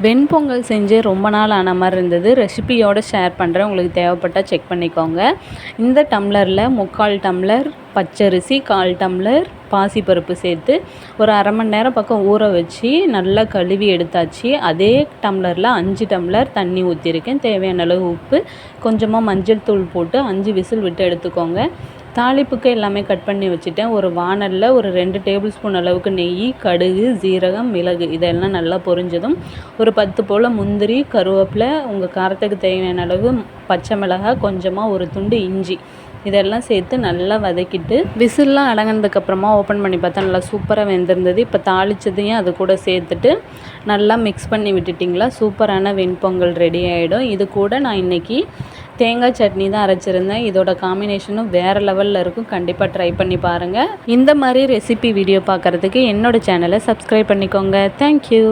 வெண்பொங்கல் செஞ்சு ரொம்ப நாள் ஆன மாதிரி இருந்தது. ரெசிபியோடு ஷேர் பண்ணுறேன், உங்களுக்கு தேவைப்பட்டால் செக் பண்ணிக்கோங்க. இந்த டம்ளரில் 3/4 டம்ளர் பச்சரிசி, 1/4 டம்ளர் பாசிப்பருப்பு சேர்த்து ஒரு அரை மணி நேரம் பக்கம் ஊற வச்சு நல்லா கழுவி எடுத்தாச்சு. அதே டம்ளரில் 5 டம்ளர் தண்ணி ஊற்றிருக்கேன். தேவையான அளவு உப்பு, கொஞ்சமாக மஞ்சள் தூள் போட்டு 5 விசில் விட்டு எடுத்துக்கோங்க. தாளிப்புக்கு எல்லாமே கட் பண்ணி வச்சுட்டேன். ஒரு வானலில் ஒரு 2 டேபிள் ஸ்பூன் அளவுக்கு நெய், கடுகு, சீரகம், மிளகு இதெல்லாம் நல்லா பொரிஞ்சதும் ஒரு 10 போல் முந்திரி, கருவேப்பிலை, உங்கள் காரத்துக்கு தேவையான அளவு பச்சை மிளகாய், கொஞ்சமாக ஒரு துண்டு இஞ்சி இதெல்லாம் சேர்த்து நல்லா வதக்கிட்டு விசில்லாம் அடங்கினதுக்கப்புறமா ஓப்பன் பண்ணி பார்த்தா நல்லா சூப்பராக வெந்திருந்தது. இப்போ தாளித்ததையும் அது கூட சேர்த்துட்டு நல்லா மிக்ஸ் பண்ணி விட்டுட்டிங்களா சூப்பரான வெண்பொங்கல் ரெடி ஆகிடும். இது கூட நான் இன்றைக்கி தேங்காய் சட்னி தான் அரைச்சிருந்தேன். இதோட காம்பினேஷனும் வேறு லெவலில் இருக்கும். கண்டிப்பாக ட்ரை பண்ணி பாருங்கள். இந்த மாதிரி ரெசிபி வீடியோ பார்க்குறதுக்கு என்னோடய சேனலை சப்ஸ்கிரைப் பண்ணிக்கோங்க. தேங்க்யூ.